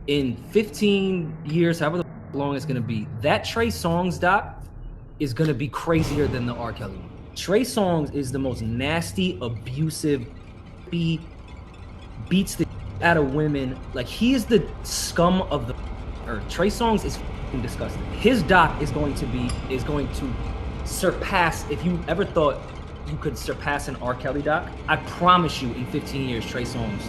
in 15 years, however long it's gonna be, that Trey Songz doc is gonna be crazier than the R. Kelly one. Trey Songz is the most nasty, abusive, beats the out of women. Like, he is the scum of the earth. Trey Songz is disgusting. His doc is going to surpass, if you ever thought you could surpass an R. Kelly doc, I promise you in 15 years, Trey Songz,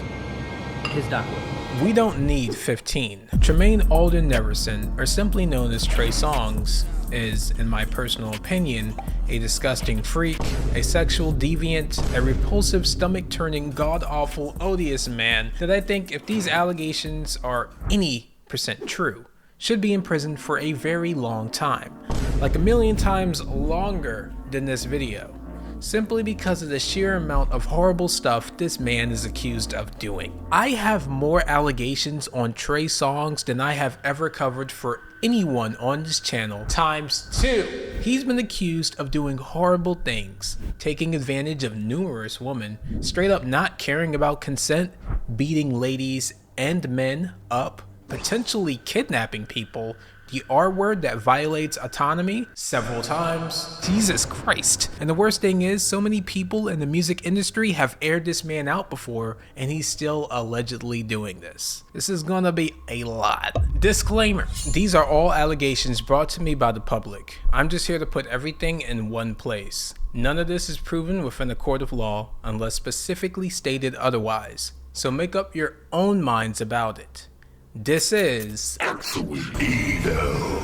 his doc will. We don't need 15. Tremaine Alden Neverson, or simply known as Trey Songz, is, in my personal opinion, a disgusting freak, a sexual deviant, a repulsive, stomach-turning, god-awful, odious man that I think, if these allegations are any % true, should be in prison for a very long time, like 1,000,000 times longer than this video, simply because of the sheer amount of horrible stuff this man is accused of doing. I have more allegations on Trey Songz than I have ever covered for anyone on this channel times 2. He's been accused of doing horrible things, taking advantage of numerous women, straight up not caring about consent, beating ladies and men up, potentially kidnapping people, the R word that violates autonomy several times. Jesus Christ. And the worst thing is, so many people in the music industry have aired this man out before, and he's still allegedly doing this. This is gonna be a lot. Disclaimer: these are all allegations brought to me by the public. I'm just here to put everything in one place. None of this is proven within a court of law unless specifically stated otherwise. So make up your own minds about it. This is Absolute Evil.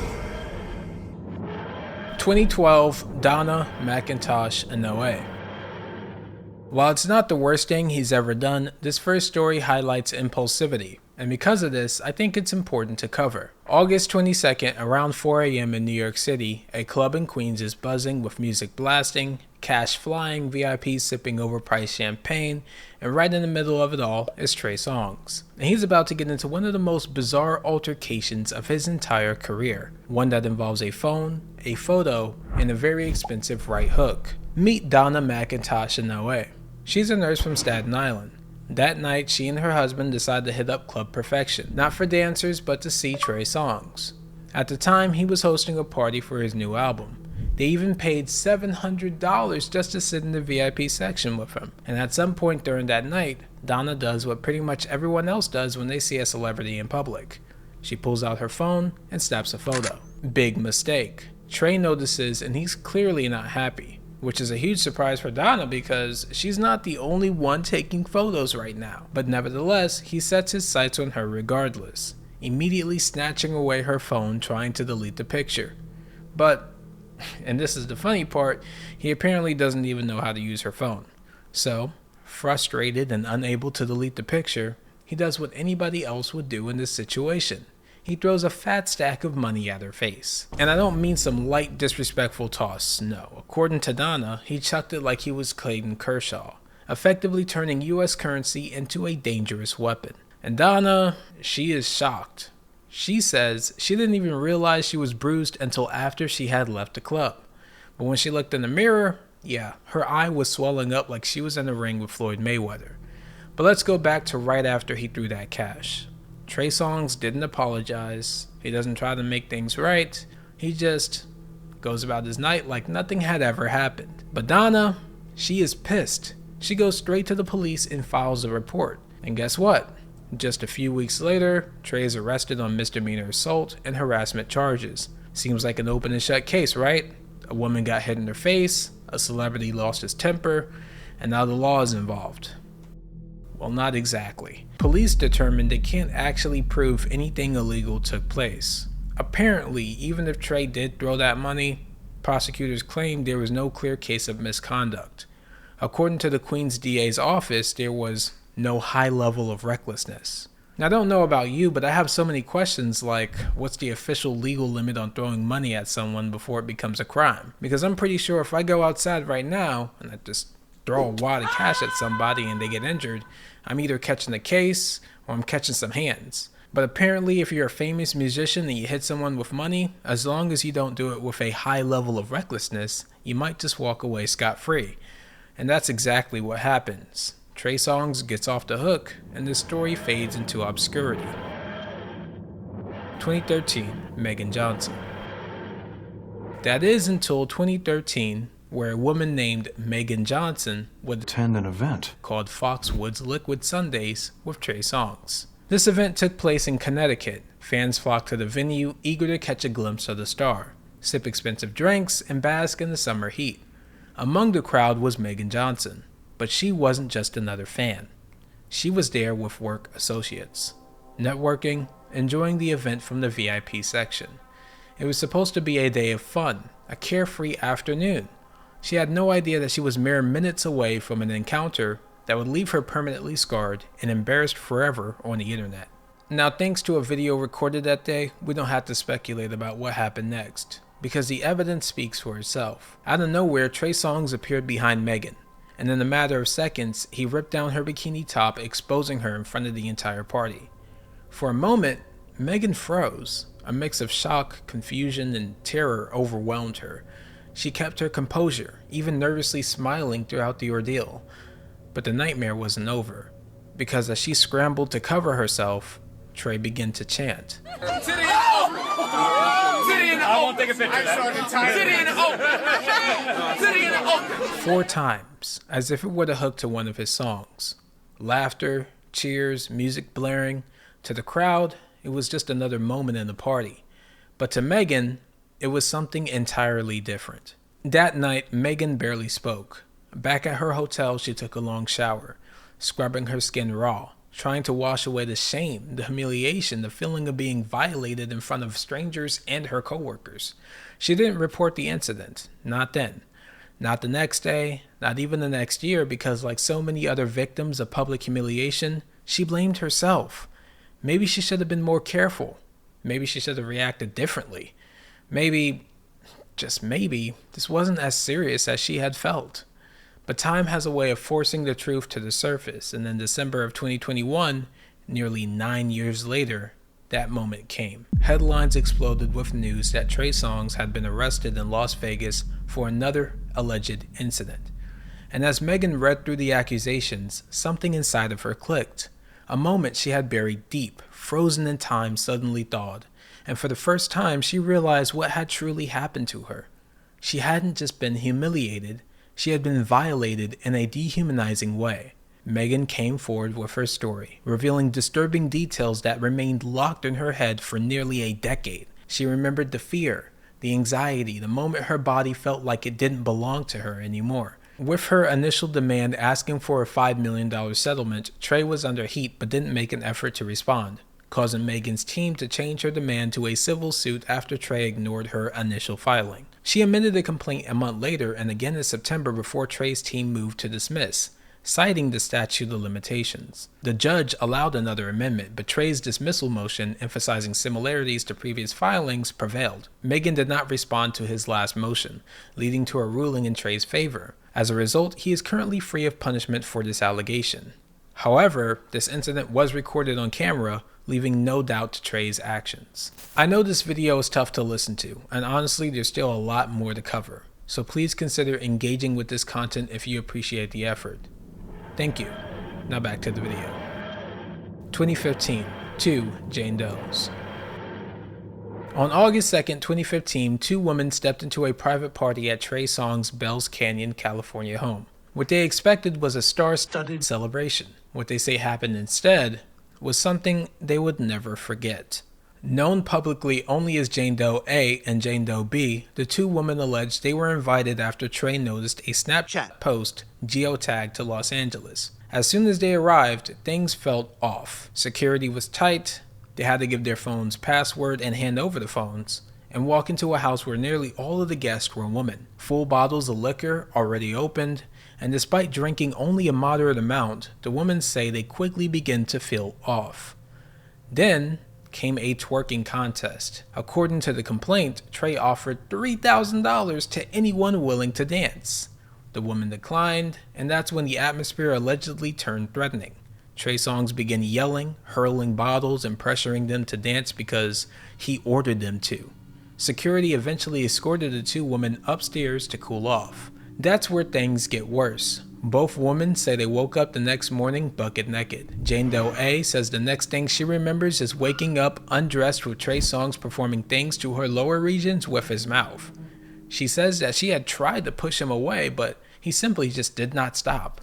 2012 Donna, Mcintosh, Inoe. While it's not the worst thing he's ever done, this first story highlights impulsivity, and because of this, I think it's important to cover. August 22nd, around 4 a.m. in New York City, a club in Queens is buzzing with music blasting, cash flying, VIPs sipping overpriced champagne, and right in the middle of it all is Trey Songz. And he's about to get into one of the most bizarre altercations of his entire career, one that involves a phone, a photo, and a very expensive right hook. Meet Donna Mcintosh Inoe. She's a nurse from Staten Island. That night, she and her husband decide to hit up Club Perfection, not for dancers, but to see Trey Songz. At the time, he was hosting a party for his new album. They even paid $700 just to sit in the VIP section with him. And at some point during that night, Donna does what pretty much everyone else does when they see a celebrity in public. She pulls out her phone and snaps a photo. Big mistake. Trey notices, and he's clearly not happy, which is a huge surprise for Donna because she's not the only one taking photos right now. But nevertheless, he sets his sights on her regardless, immediately snatching away her phone, trying to delete the picture. But, and this is the funny part, he apparently doesn't even know how to use her phone. So, frustrated and unable to delete the picture, he does what anybody else would do in this situation. He throws a fat stack of money at her face. And I don't mean some light disrespectful toss, no. According to Donna, he chucked it like he was Clayton Kershaw, effectively turning US currency into a dangerous weapon. And Donna, she is shocked. She says she didn't even realize she was bruised until after she had left the club. But when she looked in the mirror, yeah, her eye was swelling up like she was in a ring with Floyd Mayweather. But let's go back to right after he threw that cash. Trey Songz didn't apologize. He doesn't try to make things right. He just goes about his night like nothing had ever happened. But Donna, she is pissed. She goes straight to the police and files a report. And guess what? Just a few weeks later, Trey is arrested on misdemeanor assault and harassment charges. Seems like an open and shut case, right? A woman got hit in her face, a celebrity lost his temper, and now the law is involved. Well, not exactly. Police determined they can't actually prove anything illegal took place. Apparently, even if Trey did throw that money, prosecutors claimed there was no clear case of misconduct. According to the Queens DA's office, there was no high level of recklessness. Now, I don't know about you, but I have so many questions like, what's the official legal limit on throwing money at someone before it becomes a crime? Because I'm pretty sure if I go outside right now and I just throw a wad of cash at somebody and they get injured, I'm either catching a case or I'm catching some hands. But apparently if you're a famous musician and you hit someone with money, as long as you don't do it with a high level of recklessness, you might just walk away scot-free. And that's exactly what happens. Trey Songz gets off the hook and the story fades into obscurity. 2013, Megan Johnson. That is until 2013, where a woman named Megan Johnson would attend an event called Foxwoods Liquid Sundays with Trey Songz. This event took place in Connecticut. Fans flocked to the venue, eager to catch a glimpse of the star, sip expensive drinks, and bask in the summer heat. Among the crowd was Megan Johnson, but she wasn't just another fan. She was there with work associates, networking, enjoying the event from the VIP section. It was supposed to be a day of fun, a carefree afternoon. She had no idea that she was mere minutes away from an encounter that would leave her permanently scarred and embarrassed forever on the internet. Now, thanks to a video recorded that day, we don't have to speculate about what happened next, because the evidence speaks for itself. Out of nowhere, Trey Songz appeared behind Megan, and in a matter of seconds, he ripped down her bikini top, exposing her in front of the entire party. For a moment, Megan froze. A mix of shock, confusion, and terror overwhelmed her. She kept her composure, even nervously smiling throughout the ordeal. But the nightmare wasn't over, because as she scrambled to cover herself, Trey began to chant. City in the open! City in the open! I won't take a picture of that. City in the open! City in the open! 4 times, as if it were the hook to one of his songs. Laughter, cheers, music blaring. To the crowd, it was just another moment in the party. But to Megan, it was something entirely different. That night, Megan barely spoke. Back at her hotel, she took a long shower, scrubbing her skin raw, trying to wash away the shame, the humiliation, the feeling of being violated in front of strangers and her coworkers. She didn't report the incident, not then. Not the next day, not even the next year, because like so many other victims of public humiliation, she blamed herself. Maybe she should have been more careful. Maybe she should have reacted differently. Maybe, just maybe, this wasn't as serious as she had felt. But time has a way of forcing the truth to the surface, and in December of 2021, nearly 9 years later, that moment came. Headlines exploded with news that Trey Songz had been arrested in Las Vegas for another alleged incident. And as Megan read through the accusations, something inside of her clicked. A moment she had buried deep, frozen in time, suddenly thawed, and for the first time she realized what had truly happened to her. She hadn't just been humiliated, she had been violated in a dehumanizing way. Megan came forward with her story, revealing disturbing details that remained locked in her head for nearly a decade. She remembered the fear, the anxiety, the moment her body felt like it didn't belong to her anymore. With her initial demand asking for a $5 million settlement, Trey was under heat but didn't make an effort to respond, causing Megan's team to change her demand to a civil suit after Trey ignored her initial filing. She amended the complaint a month later and again in September before Trey's team moved to dismiss, citing the statute of limitations. The judge allowed another amendment, but Trey's dismissal motion, emphasizing similarities to previous filings, prevailed. Megan did not respond to his last motion, leading to a ruling in Trey's favor. As a result, he is currently free of punishment for this allegation. However, this incident was recorded on camera, leaving no doubt to Trey's actions. I know this video is tough to listen to, and honestly there's still a lot more to cover, so please consider engaging with this content if you appreciate the effort. Thank you. Now back to the video. 2015, Two Jane Does. On August 2nd, 2015, 2 women stepped into a private party at Trey Songz' Bells Canyon, California home. What they expected was a star-studded celebration. What they say happened instead was something they would never forget. Known publicly only as Jane Doe A and Jane Doe B, the 2 women alleged they were invited after Trey noticed a Snapchat post geotagged to Los Angeles. As soon as they arrived, things felt off. Security was tight, they had to give their phones password and hand over the phones, and walk into a house where nearly all of the guests were women. Full bottles of liquor already opened, and despite drinking only a moderate amount, the women say they quickly begin to feel off. Then came a twerking contest. According to the complaint, Trey offered $3,000 to anyone willing to dance. The woman declined, and that's when the atmosphere allegedly turned threatening. Trey Songz began yelling, hurling bottles, and pressuring them to dance because he ordered them to. Security eventually escorted the 2 women upstairs to cool off. That's where things get worse. Both women say they woke up the next morning bucket naked. Jane Doe A says the next thing she remembers is waking up undressed with Trey Songz performing things to her lower regions with his mouth. She says that she had tried to push him away, but he simply just did not stop.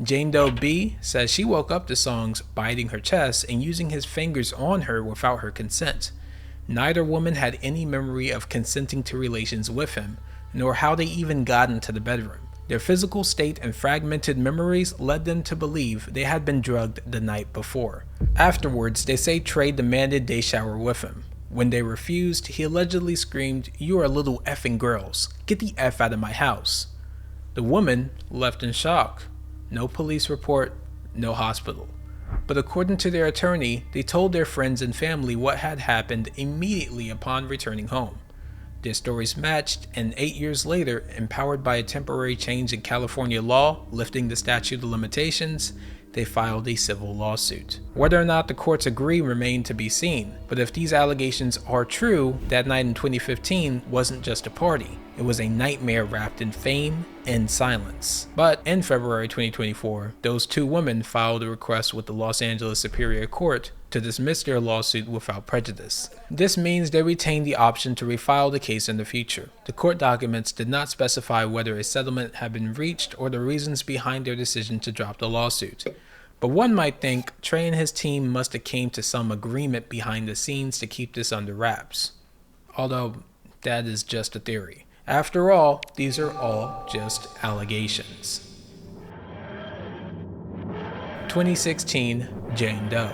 Jane Doe B says she woke up to Songz biting her chest and using his fingers on her without her consent. Neither woman had any memory of consenting to relations with him, nor how they even got into the bedroom. Their physical state and fragmented memories led them to believe they had been drugged the night before. Afterwards, they say Trey demanded they shower with him. When they refused, he allegedly screamed, "You are little effing girls. Get the F out of my house." The woman left in shock. No police report, no hospital. But according to their attorney, they told their friends and family what had happened immediately upon returning home. Their stories matched, and 8 years later, empowered by a temporary change in California law lifting the statute of limitations, they filed a civil lawsuit. Whether or not the courts agree remained to be seen, but if these allegations are true, that night in 2015 wasn't just a party. It was a nightmare wrapped in fame and silence. But in February 2024, those two women filed a request with the Los Angeles Superior Court to dismiss their lawsuit without prejudice. This means they retain the option to refile the case in the future. The court documents did not specify whether a settlement had been reached or the reasons behind their decision to drop the lawsuit. But one might think Trey and his team must have came to some agreement behind the scenes to keep this under wraps. Although that is just a theory. After all, these are all just allegations. 2016, Jane Doe.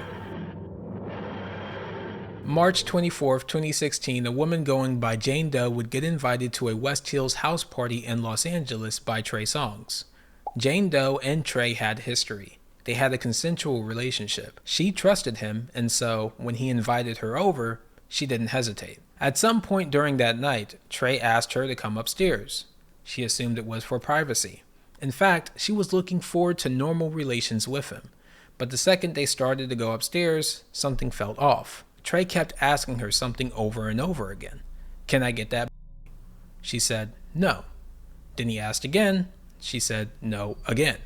March 24, 2016, a woman going by Jane Doe would get invited to a West Hills house party in Los Angeles by Trey Songz. Jane Doe and Trey had history. They had a consensual relationship. She trusted him, and so when he invited her over, she didn't hesitate. At some point during that night, Trey asked her to come upstairs. She assumed it was for privacy. In fact, she was looking forward to normal relations with him. But the second they started to go upstairs, something felt off. Trey kept asking her something over and over again. "Can I get that?" She said, "No." Then he asked again. She said, "No," again.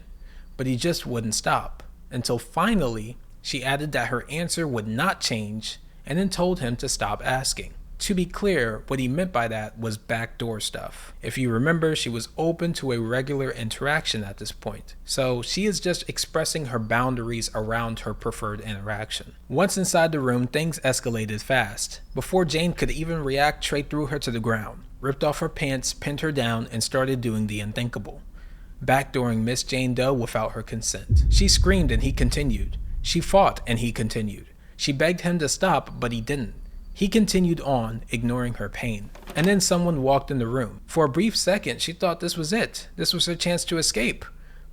But he just wouldn't stop. Until finally, she added that her answer would not change and then told him to stop asking. To be clear, what he meant by that was backdoor stuff. If you remember, she was open to a regular interaction at this point. So she is just expressing her boundaries around her preferred interaction. Once inside the room, things escalated fast. Before Jane could even react, Trey threw her to the ground, ripped off her pants, pinned her down, and started doing the unthinkable. Backdooring Miss Jane Doe without her consent. She screamed and he continued. She fought and he continued. She begged him to stop, but he didn't. He continued on, ignoring her pain. And then someone walked in the room. For a brief second, she thought this was it. This was her chance to escape.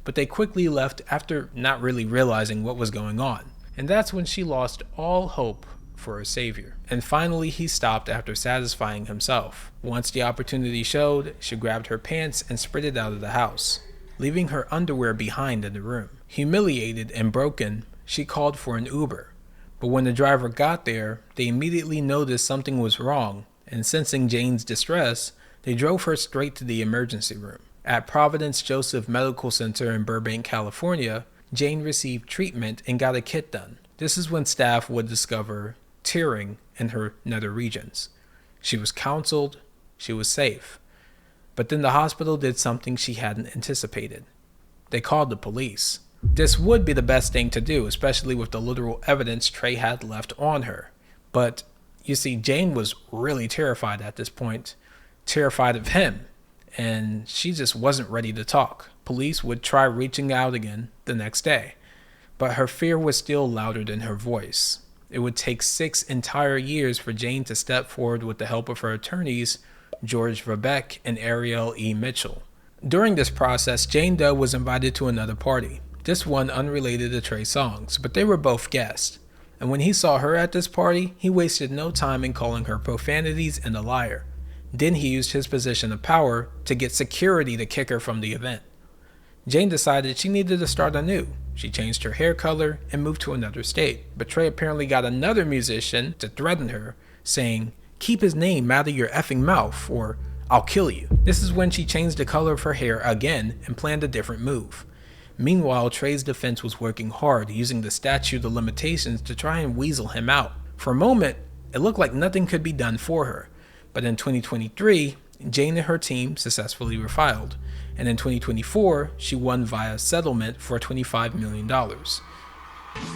But they quickly left after not really realizing what was going on. And that's when she lost all hope for a savior. And finally, he stopped after satisfying himself. Once the opportunity showed, she grabbed her pants and sprinted out of the house, leaving her underwear behind in the room. Humiliated and broken, she called for an Uber. But when the driver got there, they immediately noticed something was wrong, and sensing Jane's distress, they drove her straight to the emergency room. At Providence Joseph Medical Center in Burbank, California, Jane received treatment and got a kit done. This is when staff would discover tearing in her nether regions. She was counseled, she was safe. But then the hospital did something she hadn't anticipated. They called the police. This would be the best thing to do, especially with the literal evidence Trey had left on her. But, you see, Jane was really terrified at this point, terrified of him, and she just wasn't ready to talk. Police would try reaching out again the next day, but her fear was still louder than her voice. It would take 6 entire years for Jane to step forward with the help of her attorneys, George Verbeck and Ariel E. Mitchell. During this process, Jane Doe was invited to another party. This one unrelated to Trey Songz, but they were both guests. And when he saw her at this party, he wasted no time in calling her profanities and a liar. Then he used his position of power to get security to kick her from the event. Jane decided she needed to start anew. She changed her hair color and moved to another state. But Trey apparently got another musician to threaten her, saying, "Keep his name out of your effing mouth, or I'll kill you." This is when she changed the color of her hair again and planned a different move. Meanwhile, Trey's defense was working hard, using the statute of limitations to try and weasel him out. For a moment, it looked like nothing could be done for her. But in 2023, Jane and her team successfully refiled. And in 2024, she won via settlement for $25 million.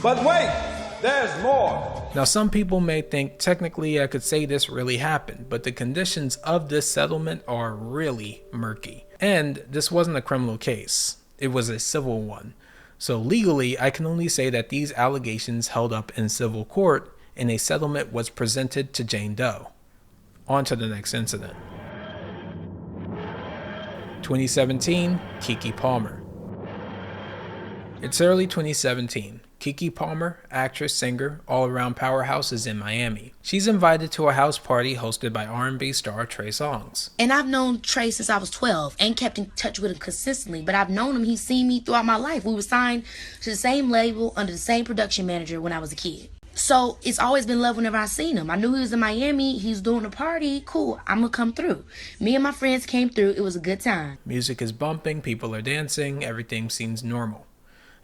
But wait, there's more. Now, some people may think technically I could say this really happened, but the conditions of this settlement are really murky. And this wasn't a criminal case, it was a civil one. So legally, I can only say that these allegations held up in civil court and a settlement was presented to Jane Doe. On to the next incident. 2017, Kiki Palmer. It's early 2017. Kiki Palmer, actress, singer, all-around powerhouse, is in Miami. She's invited to a house party hosted by R&B star Trey Songz. And I've known Trey since I was 12 and kept in touch with him consistently, but I've known him, he's seen me throughout my life. We were signed to the same label under the same production manager when I was a kid. So it's always been love whenever I seen him. I knew he was in Miami, he's doing a party, cool, I'm gonna come through. Me and my friends came through, it was a good time. Music is bumping, people are dancing, everything seems normal.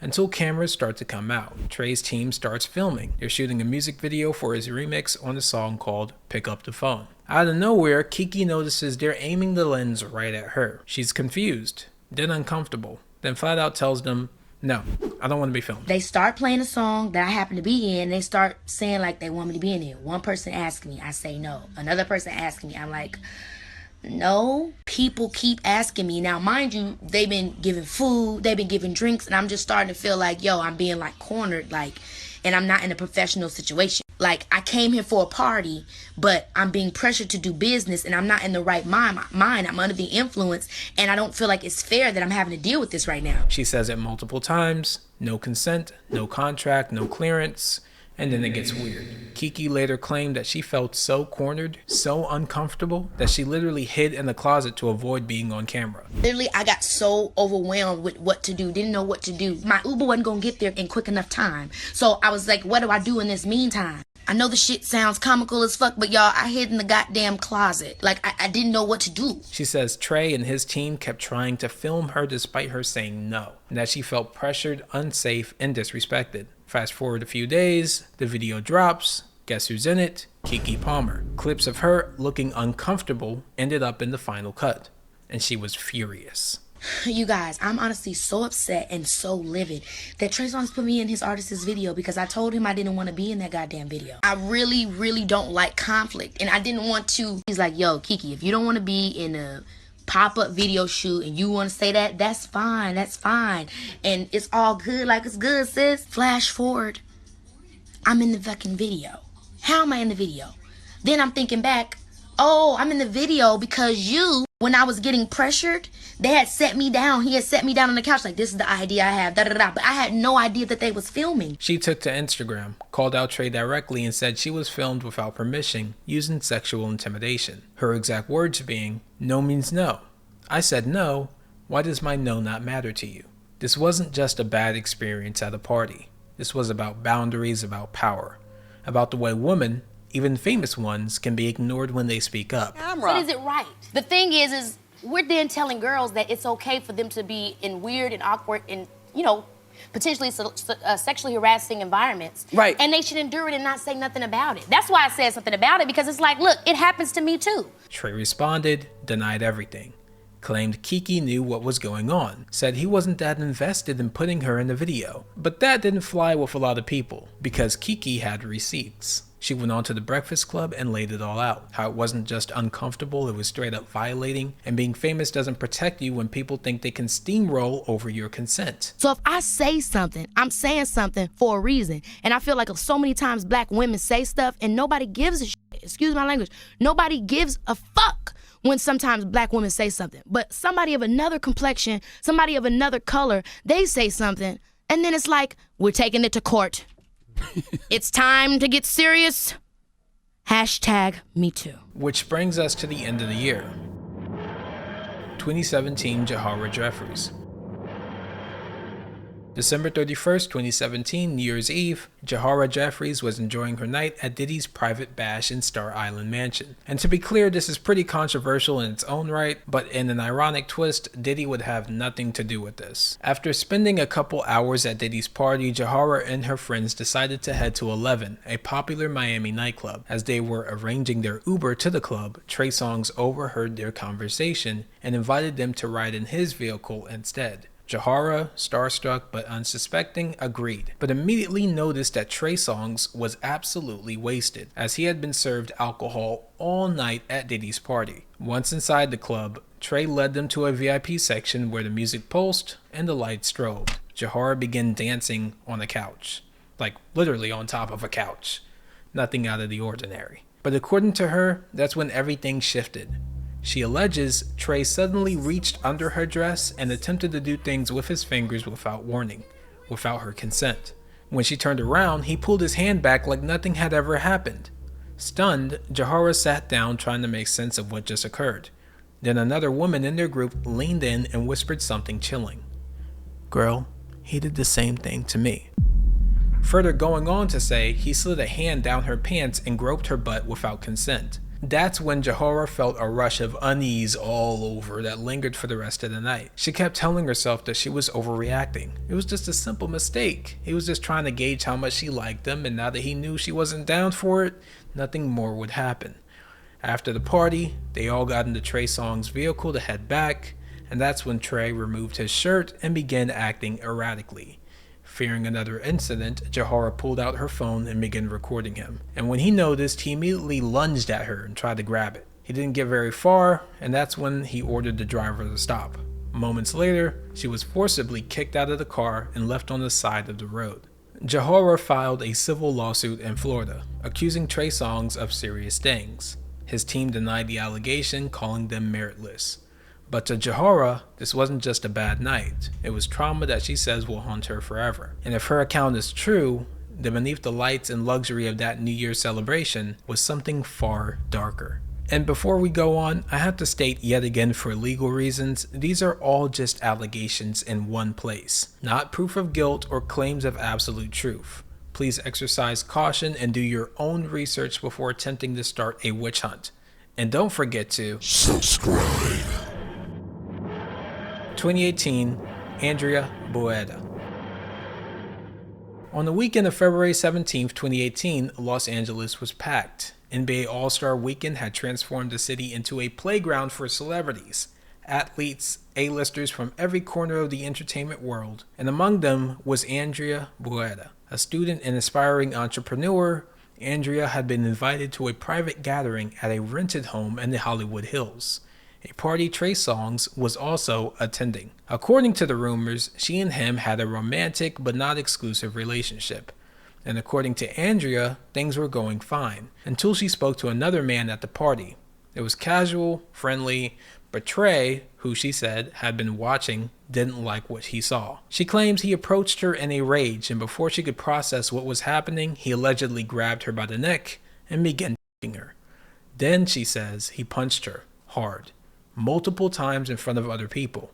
Until cameras start to come out. Trey's team starts filming. They're shooting a music video for his remix on a song called Pick Up the Phone. Out of nowhere, Kiki notices they're aiming the lens right at her. She's confused, then uncomfortable, then flat out tells them, no, I don't want to be filmed. They start playing a song that I happen to be in. They start saying like they want me to be in it. One person asks me, I say no. Another person asks me, I'm like, no. People keep asking me. Now, mind you, they've been giving food, they've been giving drinks, and I'm just starting to feel like, yo, I'm being like cornered, like, and I'm not in a professional situation. Like, I came here for a party, but I'm being pressured to do business, and I'm not in the right mind. I'm under the influence, and I don't feel like it's fair that I'm having to deal with this right now. She says it multiple times. No consent, no contract, no clearance. And then it gets weird. Kiki later claimed that she felt so cornered, so uncomfortable, that she literally hid in the closet to avoid being on camera. Literally, I got so overwhelmed with what to do, didn't know what to do. My Uber wasn't gonna get there in quick enough time. So I was like, what do I do in this meantime? I know the shit sounds comical as fuck, but y'all, I hid in the goddamn closet. Like, I didn't know what to do. She says Trey and his team kept trying to film her despite her saying no, and that she felt pressured, unsafe, and disrespected. Fast forward a few days, the video drops. Guess who's in it? Kiki Palmer. Clips of her looking uncomfortable ended up in the final cut, and she was furious. You guys, I'm honestly so upset and so livid that Trey Songz put me in his artist's video because I told him I didn't want to be in that goddamn video. I really, really don't like conflict, and I didn't want to. He's like, yo, Kiki, if you don't want to be in a pop-up video shoot and you want to say that, that's fine, and it's all good, like it's good, sis. Flash forward, I'm in the fucking video. How am I in the video? Then I'm thinking back, oh, I'm in the video because you, when I was getting pressured, they had set me down. He had set me down on the couch like, this is the idea I have, da-da-da. But I had no idea that they was filming. She took to Instagram, called out Trey directly, and said she was filmed without permission, using sexual intimidation. Her exact words being, no means no. I said no. Why does my no not matter to you? This wasn't just a bad experience at a party. This was about boundaries, about power, about the way women, even famous ones, can be ignored when they speak up. But is it right? The thing is we're then telling girls that it's okay for them to be in weird and awkward and, you know, potentially sexually harassing environments. Right. And they should endure it and not say nothing about it. That's why I said something about it, because it's like, look, it happens to me too. Trey responded, denied everything, claimed Kiki knew what was going on, said he wasn't that invested in putting her in the video. But that didn't fly with a lot of people, because Kiki had receipts. She went on to the Breakfast Club and laid it all out. How it wasn't just uncomfortable, it was straight up violating, and being famous doesn't protect you when people think they can steamroll over your consent. So if I say something, I'm saying something for a reason. And I feel like so many times black women say stuff and nobody gives a shit. Excuse my language. Nobody gives a fuck when sometimes black women say something. But somebody of another complexion, somebody of another color, they say something, and then it's like, we're taking it to court. It's time to get serious. #MeToo. Which brings us to the end of the year. 2017, Jahaura Jeffries. December 31st, 2017, New Year's Eve, Jahaura Jeffries was enjoying her night at Diddy's private bash in Star Island Mansion. And to be clear, this is pretty controversial in its own right, but in an ironic twist, Diddy would have nothing to do with this. After spending a couple hours at Diddy's party, Jahaura and her friends decided to head to 11, a popular Miami nightclub. As they were arranging their Uber to the club, Trey Songz overheard their conversation and invited them to ride in his vehicle instead. Jahaura, starstruck but unsuspecting, agreed, but immediately noticed that Trey Songz was absolutely wasted, as he had been served alcohol all night at Diddy's party. Once inside the club, Trey led them to a VIP section where the music pulsed and the lights strobed. Jahaura began dancing on a couch, like literally on top of a couch. Nothing out of the ordinary. But according to her, that's when everything shifted. She alleges Trey suddenly reached under her dress and attempted to do things with his fingers without warning, without her consent. When she turned around, he pulled his hand back like nothing had ever happened. Stunned, Jahaura sat down trying to make sense of what just occurred. Then another woman in their group leaned in and whispered something chilling. "Girl, he did the same thing to me." Further going on to say, he slid a hand down her pants and groped her butt without consent. That's when Jahaura felt a rush of unease all over that lingered for the rest of the night. She kept telling herself that she was overreacting. It was just a simple mistake. He was just trying to gauge how much she liked him, and now that he knew she wasn't down for it, nothing more would happen. After the party, they all got into Trey Songz's vehicle to head back, and that's when Trey removed his shirt and began acting erratically. Fearing another incident, Jahaura pulled out her phone and began recording him. And when he noticed, he immediately lunged at her and tried to grab it. He didn't get very far, and that's when he ordered the driver to stop. Moments later, she was forcibly kicked out of the car and left on the side of the road. Jahaura filed a civil lawsuit in Florida, accusing Trey Songz of serious things. His team denied the allegation, calling them meritless. But to Jahaura, this wasn't just a bad night. It was trauma that she says will haunt her forever. And if her account is true, then beneath the lights and luxury of that New Year's celebration was something far darker. And before we go on, I have to state yet again for legal reasons, these are all just allegations in one place, not proof of guilt or claims of absolute truth. Please exercise caution and do your own research before attempting to start a witch hunt. And don't forget to subscribe. 2018, Andrea Buera. On the weekend of February 17, 2018, Los Angeles was packed. NBA All-Star Weekend had transformed the city into a playground for celebrities, athletes, A-listers from every corner of the entertainment world, and among them was Andrea Buera. A student and aspiring entrepreneur, Andrea had been invited to a private gathering at a rented home in the Hollywood Hills. A party Trey Songz was also attending. According to the rumors, she and him had a romantic but not exclusive relationship. And according to Andrea, things were going fine, until she spoke to another man at the party. It was casual, friendly, but Trey, who she said had been watching, didn't like what he saw. She claims he approached her in a rage, and before she could process what was happening, he allegedly grabbed her by the neck and began f***ing her. Then, she says, he punched her hard, multiple times in front of other people.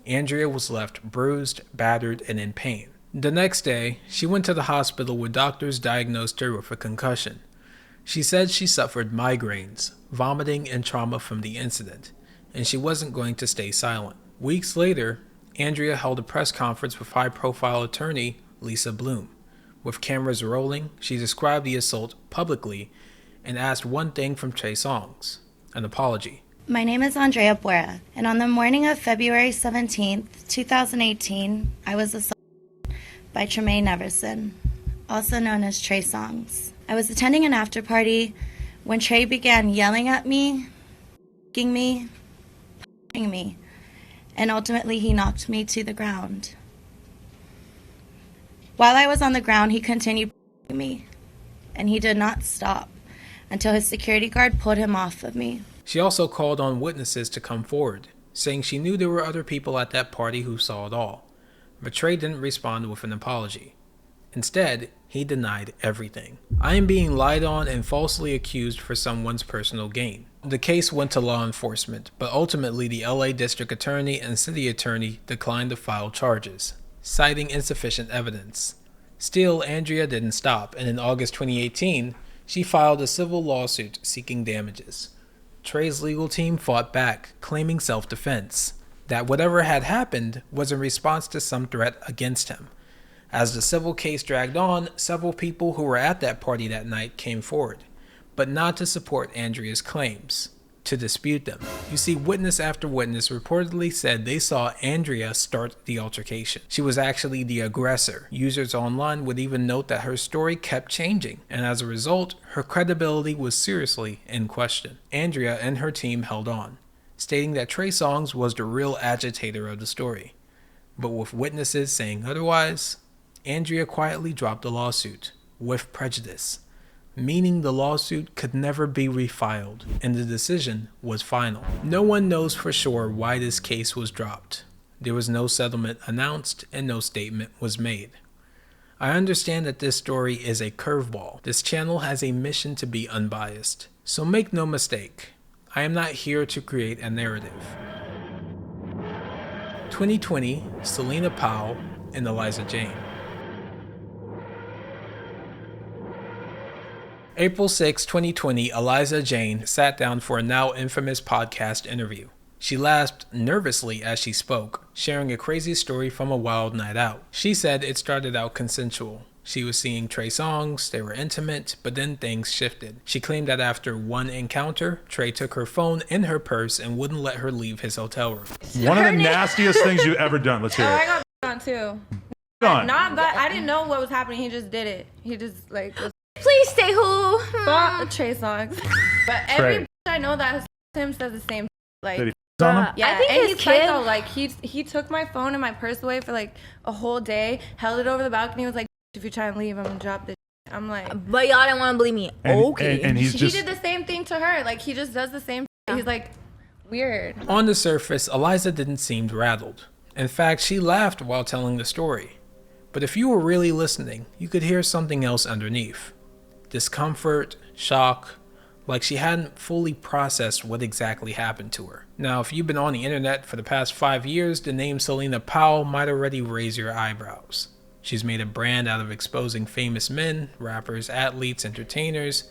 Andrea was left bruised, battered, and in pain. The next day, she went to the hospital where doctors diagnosed her with a concussion. She said she suffered migraines, vomiting, and trauma from the incident, and she wasn't going to stay silent. Weeks later, Andrea held a press conference with high-profile attorney Lisa Bloom. With cameras rolling, she described the assault publicly and asked one thing from Trey Songz: an apology. My name is Andrea Buera, and on the morning of February 17th, 2018, I was assaulted by Tremaine Everson, also known as Trey Songz. I was attending an after party when Trey began yelling at me, f***ing me, punching me, and ultimately he knocked me to the ground. While I was on the ground, he continued f***ing me, and he did not stop until his security guard pulled him off of me. She also called on witnesses to come forward, saying she knew there were other people at that party who saw it all. But Trey didn't respond with an apology. Instead, he denied everything. I am being lied on and falsely accused for someone's personal gain. The case went to law enforcement, but ultimately the LA District Attorney and City Attorney declined to file charges, citing insufficient evidence. Still, Andrea didn't stop, and in August 2018, she filed a civil lawsuit seeking damages. Trey's legal team fought back, claiming self-defense, that whatever had happened was in response to some threat against him. As the civil case dragged on, several people who were at that party that night came forward, but not to support Andrea's claims, to dispute them. You see, witness after witness reportedly said they saw Andrea start the altercation. She was actually the aggressor. Users online would even note that her story kept changing, and as a result, her credibility was seriously in question. Andrea and her team held on, stating that Trey Songz was the real agitator of the story. But with witnesses saying otherwise, Andrea quietly dropped the lawsuit, with prejudice, meaning the lawsuit could never be refiled, and the decision was final. No one knows for sure why this case was dropped. There was no settlement announced and no statement was made. I understand that this story is a curveball. This channel has a mission to be unbiased. So make no mistake, I am not here to create a narrative. 2020, Celina, Powell, and Aliza Jane. April 6, 2020, Aliza Jane sat down for a now infamous podcast interview. She laughed nervously as she spoke, sharing a crazy story from a wild night out. She said it started out consensual. She was seeing Trey Songz, they were intimate, but then things shifted. She claimed that after one encounter, Trey took her phone and her purse and wouldn't let her leave his hotel room. One of the nastiest things you've ever done. Let's hear it. I got on too. Not bad. I didn't know what was happening. He just did it. He just like was. Please say who? Trey Songz. But every bitch I know that has him says the same. Like, yeah, I think his kid. Psycho. Like he took my phone and my purse away for like a whole day. Held it over the balcony. Was like, if you try and leave, I'm gonna drop this. I'm like, but y'all didn't want to believe me. Okay. And he did the same thing to her. Like he just does the same. He's like weird. On the surface, Aliza didn't seem rattled. In fact, she laughed while telling the story. But if you were really listening, you could hear something else underneath. Discomfort, shock, like she hadn't fully processed what exactly happened to her. Now, if you've been on the internet for the past 5 years, the name Celina Powell might already raise your eyebrows. She's made a brand out of exposing famous men, rappers, athletes, entertainers,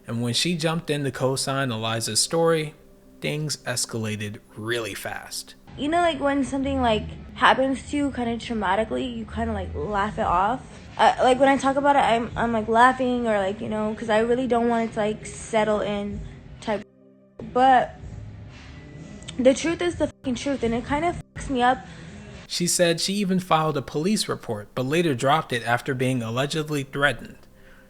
and when she jumped in to co-sign Aliza's story, things escalated really fast. You know, like when something like happens to you kind of traumatically, you kind of like laugh it off. Like when I talk about it, I'm like laughing or like, you know, because I really don't want it to like settle in type. But the truth is the fucking truth, and it kind of fucks me up. She said she even filed a police report, but later dropped it after being allegedly threatened.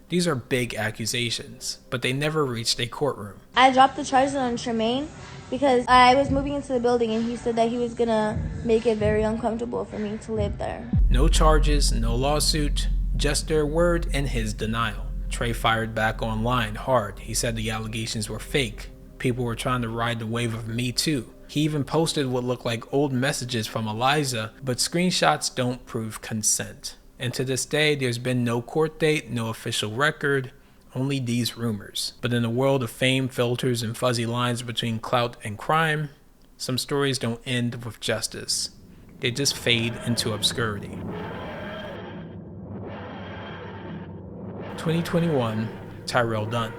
These are big accusations, but they never reached a courtroom. I dropped the charges on Tremaine because I was moving into the building and he said that he was gonna make it very uncomfortable for me to live there. No charges, no lawsuit, just their word and his denial. Trey fired back online hard. He said the allegations were fake. People were trying to ride the wave of Me Too. He even posted what looked like old messages from Aliza, but screenshots don't prove consent. And to this day, there's been no court date, no official record, only these rumors. But in a world of fame, filters, and fuzzy lines between clout and crime, some stories don't end with justice. They just fade into obscurity. 2021, Tyrell Dunn.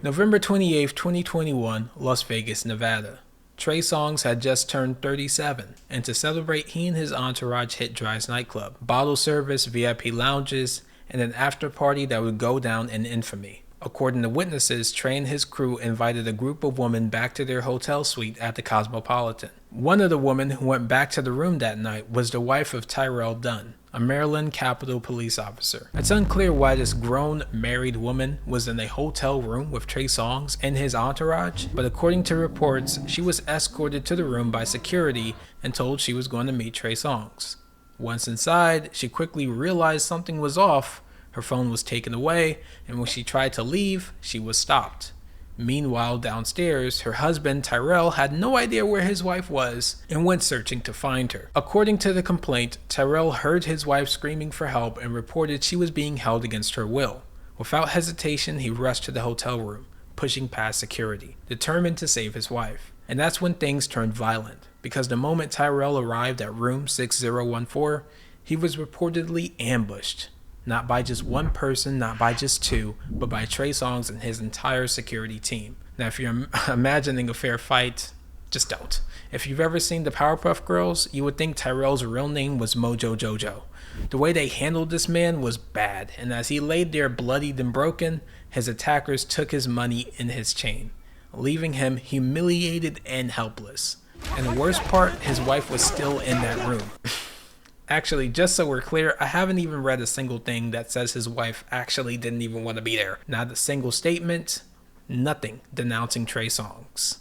November 28, 2021, Las Vegas, Nevada. Trey Songz had just turned 37, and to celebrate, he and his entourage hit Dry's nightclub, bottle service, VIP lounges, and an after party that would go down in infamy. According to witnesses, Trey and his crew invited a group of women back to their hotel suite at the Cosmopolitan. One of the women who went back to the room that night was the wife of Tyrell Dunn, a Maryland Capitol police officer. It's unclear why this grown, married woman was in a hotel room with Trey Songz and his entourage, but according to reports, she was escorted to the room by security and told she was going to meet Trey Songz. Once inside, she quickly realized something was off. Her phone was taken away, and when she tried to leave, she was stopped. Meanwhile, downstairs, her husband Tyrell had no idea where his wife was and went searching to find her. According to the complaint, Tyrell heard his wife screaming for help and reported she was being held against her will. Without hesitation, he rushed to the hotel room, pushing past security, determined to save his wife. And that's when things turned violent. because the moment Tyrell arrived at room 6014, he was reportedly ambushed. Not by just one person, not by just two, but by Trey Songz and his entire security team. Now, if you're imagining a fair fight, just don't. If you've ever seen the Powerpuff Girls, you would think Tyrell's real name was Mojo Jojo. The way they handled this man was bad, and as he laid there bloodied and broken, his attackers took his money and his chain, leaving him humiliated and helpless. And the worst part, his wife was still in that room. Actually, just so we're clear, I haven't even read a single thing that says his wife actually didn't even want to be there. Not a single statement, nothing denouncing Trey Songz.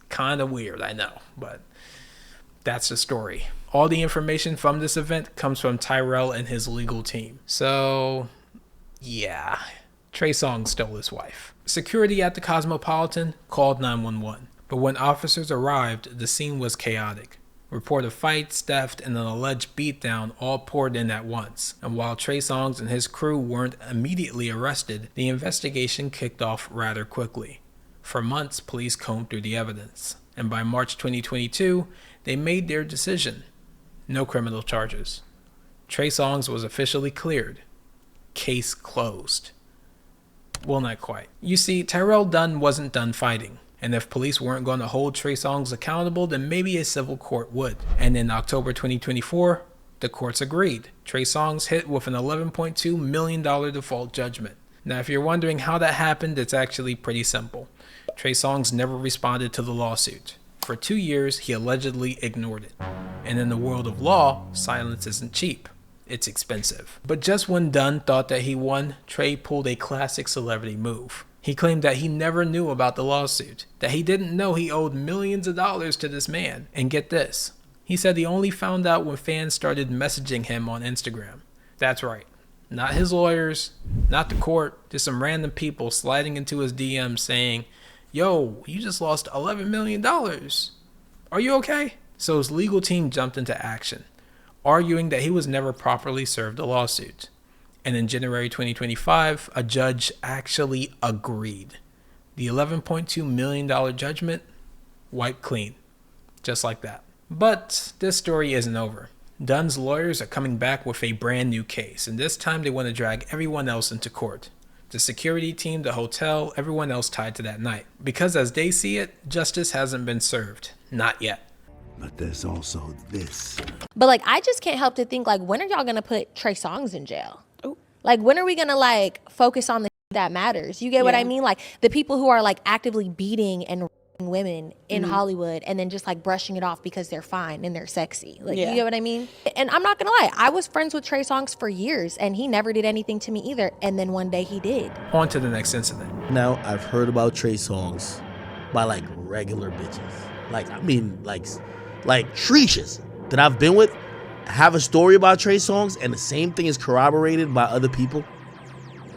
Kind of weird, I know, but that's the story. All the information from this event comes from Tyrell and his legal team. So, yeah, Trey Songz stole his wife. Security at the Cosmopolitan called 911, but when officers arrived, the scene was chaotic. Report of fights, theft, and an alleged beatdown all poured in at once, and while Trey Songz and his crew weren't immediately arrested, the investigation kicked off rather quickly. For months, police combed through the evidence, and by March 2022, they made their decision. No criminal charges. Trey Songz was officially cleared. Case closed. Well, not quite. You see, Tyrell Dunn wasn't done fighting. And if police weren't going to hold Trey Songz accountable, then maybe a civil court would. And in October 2024, the courts agreed. Trey Songz hit with an $11.2 million default judgment. Now, if you're wondering how that happened, it's actually pretty simple. Trey Songz never responded to the lawsuit. For 2 years, he allegedly ignored it. And in the world of law, silence isn't cheap. It's expensive. But just when Dunn thought that he won, Trey pulled a classic celebrity move. He claimed that he never knew about the lawsuit, that he didn't know he owed millions of dollars to this man. And get this, he said he only found out when fans started messaging him on Instagram. That's right, not his lawyers, not the court, just some random people sliding into his DM saying, "Yo, you just lost $11 million. Are you okay?" So his legal team jumped into action, arguing that he was never properly served a lawsuit. And in January 2025, a judge actually agreed. The $11.2 million judgment wiped clean, just like that. But this story isn't over. Dunn's lawyers are coming back with a brand new case, and this time they want to drag everyone else into court. The security team, the hotel, everyone else tied to that night. Because as they see it, justice hasn't been served. Not yet. But there's also this. But like, I just can't help to think, like, when are y'all gonna put Trey Songz in jail? Like, when are we gonna like focus on the that matters? You get what I mean? Like the people who are like actively beating and women in Hollywood and then just like brushing it off because they're fine and they're sexy. Like, you get what I mean? And I'm not gonna lie, I was friends with Trey Songz for years and he never did anything to me either. And then one day he did. On to the next incident. Now, I've heard about Trey Songz by like regular bitches. Like, I mean, like Trishas that I've been with have a story about Trey Songz and the same thing is corroborated by other people.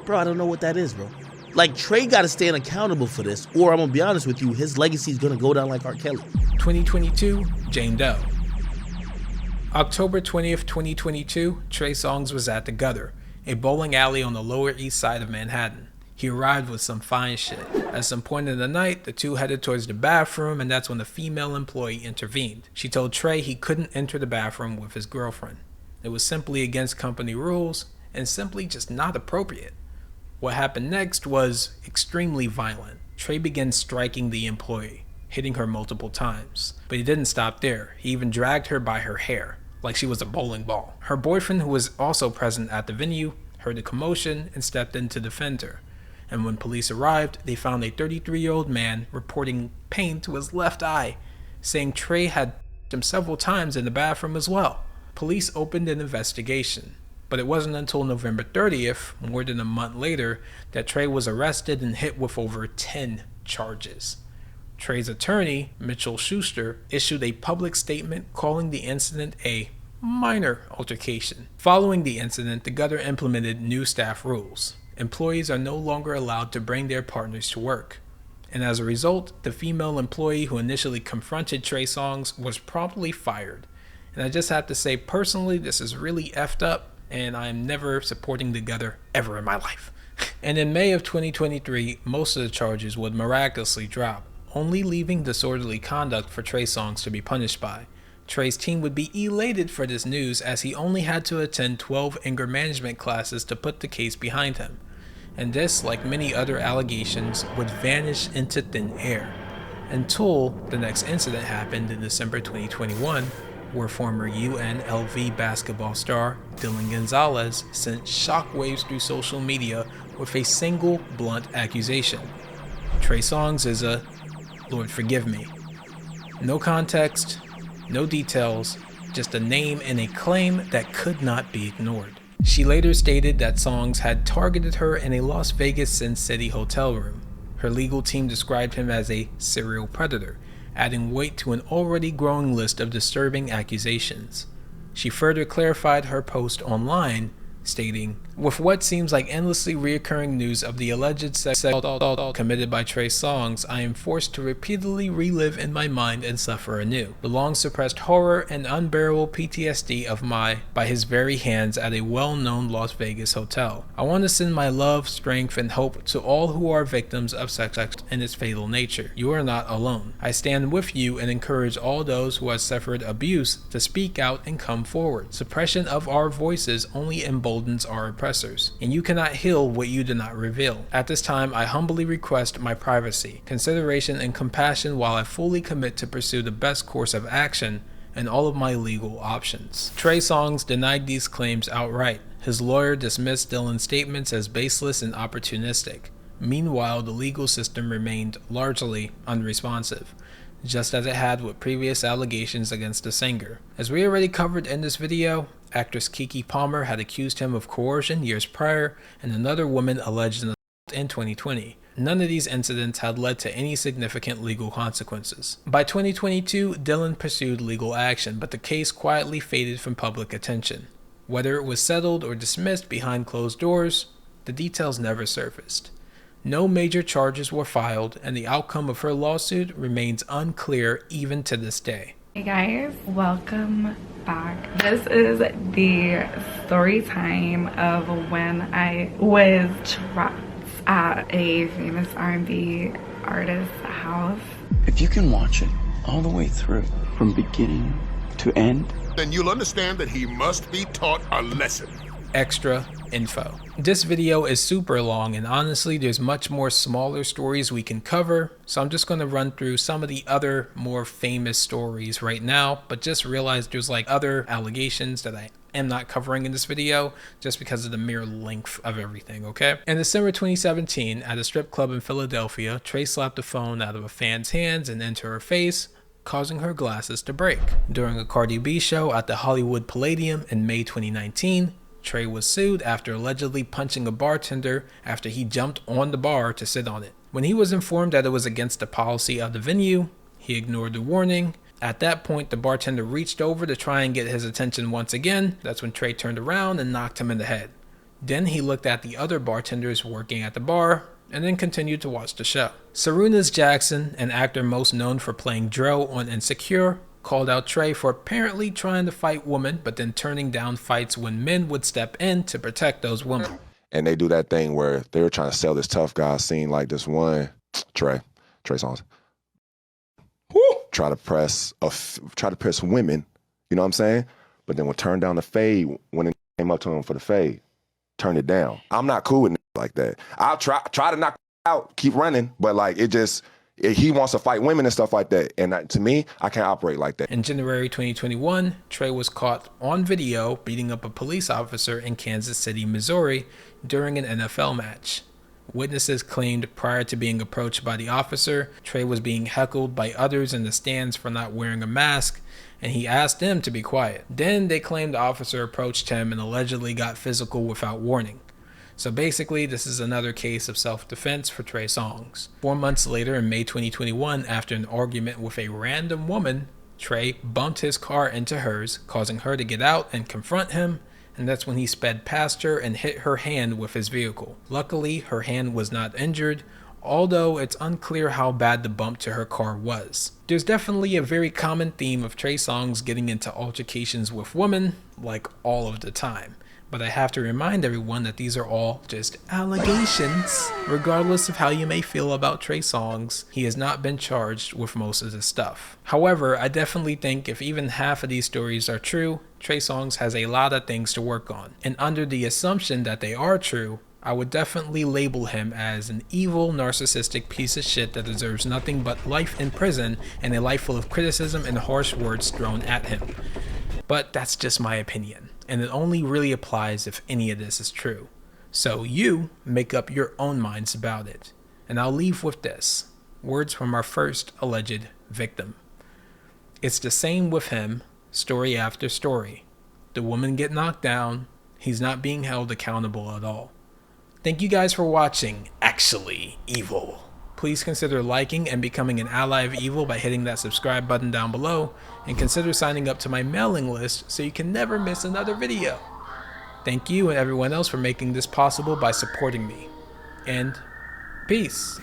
Bro, I don't know what that is, bro. Like, Trey got to stand accountable for this, or I'm going to be honest with you, his legacy is going to go down like R. Kelly. 2022, Jane Doe. October 20th, 2022, Trey Songz was at the Gutter, a bowling alley on the Lower East Side of Manhattan. He arrived with some fine shit. At some point in the night, the two headed towards the bathroom, and that's when the female employee intervened. She told Trey he couldn't enter the bathroom with his girlfriend. It was simply against company rules, and simply just not appropriate. What happened next was extremely violent. Trey began striking the employee, hitting her multiple times. But he didn't stop there. He even dragged her by her hair, like she was a bowling ball. Her boyfriend, who was also present at the venue, heard the commotion and stepped in to defend her. And when police arrived, they found a 33-year-old man reporting pain to his left eye, saying Trey had him several times in the bathroom as well. Police opened an investigation, but it wasn't until November 30th, more than a month later, that Trey was arrested and hit with over 10 charges. Trey's attorney, Mitchell Schuster, issued a public statement calling the incident a minor altercation. Following the incident, the Gutter implemented new staff rules. Employees are no longer allowed to bring their partners to work. And as a result, the female employee who initially confronted Trey Songz was promptly fired. And I just have to say, personally, this is really effed up, and I'm never supporting the Gutter ever in my life. And in May of 2023, most of the charges would miraculously drop. only leaving disorderly conduct for Trey Songz to be punished by. Trey's team would be elated for this news as he only had to attend 12 anger management classes to put the case behind him. And this, like many other allegations, would vanish into thin air. Until the next incident happened in December 2021, where former UNLV basketball star Dylan Gonzalez sent shockwaves through social media with a single blunt accusation. Trey Songz is a, Lord forgive me. No context, no details, just a name and a claim that could not be ignored. She later stated that Songz had targeted her in a Las Vegas Sin City hotel room. Her legal team described him as a serial predator, adding weight to an already growing list of disturbing accusations. She further clarified her post online, stating, "With what seems like endlessly reoccurring news of the alleged sex assault committed by Trey Songz, I am forced to repeatedly relive in my mind and suffer anew the long-suppressed horror and unbearable PTSD of by his very hands at a well-known Las Vegas hotel. I want to send my love, strength, and hope to all who are victims of sex and its fatal nature. You are not alone. I stand with you and encourage all those who have suffered abuse to speak out and come forward. Suppression of our voices only emboldens our oppressors, and you cannot heal what you do not reveal. At this time, I humbly request my privacy, consideration, and compassion while I fully commit to pursue the best course of action and all of my legal options." Trey Songz denied these claims outright. His lawyer dismissed Dylan's statements as baseless and opportunistic. Meanwhile, the legal system remained largely unresponsive, just as it had with previous allegations against the singer. As we already covered in this video, actress Kiki Palmer had accused him of coercion years prior, and another woman alleged an assault in 2020. None of these incidents had led to any significant legal consequences. By 2022, Dylan pursued legal action, but the case quietly faded from public attention. Whether it was settled or dismissed behind closed doors, the details never surfaced. No major charges were filed, and the outcome of her lawsuit remains unclear even to this day. Hey guys, welcome back. This is the story time of when I was trapped at a famous R&B artist's house. If you can watch it all the way through, from beginning to end, then you'll understand that he must be taught a lesson. Extra info. This video is super long, and honestly there's much more smaller stories we can cover, so I'm just going to run through some of the other more famous stories right now, but just realize there's like other allegations that I am not covering in this video just because of the mere length of everything, okay? In December 2017, at a strip club in Philadelphia, Trey slapped a phone out of a fan's hands and into her face, causing her glasses to break. During a Cardi B show at the Hollywood Palladium in May 2019, Trey was sued after allegedly punching a bartender after he jumped on the bar to sit on it. When he was informed that it was against the policy of the venue, he ignored the warning. At that point, the bartender reached over to try and get his attention once again. That's when Trey turned around and knocked him in the head. Then he looked at the other bartenders working at the bar and then continued to watch the show. Sarunas Jackson, an actor most known for playing Dro on Insecure, called out Trey for apparently trying to fight women, but then turning down fights when men would step in to protect those women. And they do that thing where they were trying to sell this tough guy scene, like this one, Trey Songz. Try to press women, you know what I'm saying? But then would turn down the fade when it came up to him for the fade. Turn it down. I'm not cool with like that. I'll try to knock out, keep running, but like he wants to fight women and stuff like that. And to me, I can't operate like that. In January 2021, Trey was caught on video beating up a police officer in Kansas City, Missouri during an NFL match. Witnesses claimed prior to being approached by the officer, Trey was being heckled by others in the stands for not wearing a mask, and he asked them to be quiet. Then they claimed the officer approached him and allegedly got physical without warning. So basically, this is another case of self-defense for Trey Songz. 4 months later, in May 2021, after an argument with a random woman, Trey bumped his car into hers, causing her to get out and confront him, and that's when he sped past her and hit her hand with his vehicle. Luckily, her hand was not injured, although it's unclear how bad the bump to her car was. There's definitely a very common theme of Trey Songz getting into altercations with women, like all of the time. But I have to remind everyone that these are all just allegations. Regardless of how you may feel about Trey Songz, he has not been charged with most of this stuff. However, I definitely think if even half of these stories are true, Trey Songz has a lot of things to work on. And under the assumption that they are true, I would definitely label him as an evil, narcissistic piece of shit that deserves nothing but life in prison and a life full of criticism and harsh words thrown at him. But that's just my opinion, and it only really applies if any of this is true. So you make up your own minds about it. And I'll leave with this. Words from our first alleged victim. It's the same with him, story after story. The women get knocked down, he's not being held accountable at all. Thank you guys for watching Actually Evil. Please consider liking and becoming an ally of evil by hitting that subscribe button down below, and consider signing up to my mailing list so you can never miss another video. Thank you and everyone else for making this possible by supporting me. And peace.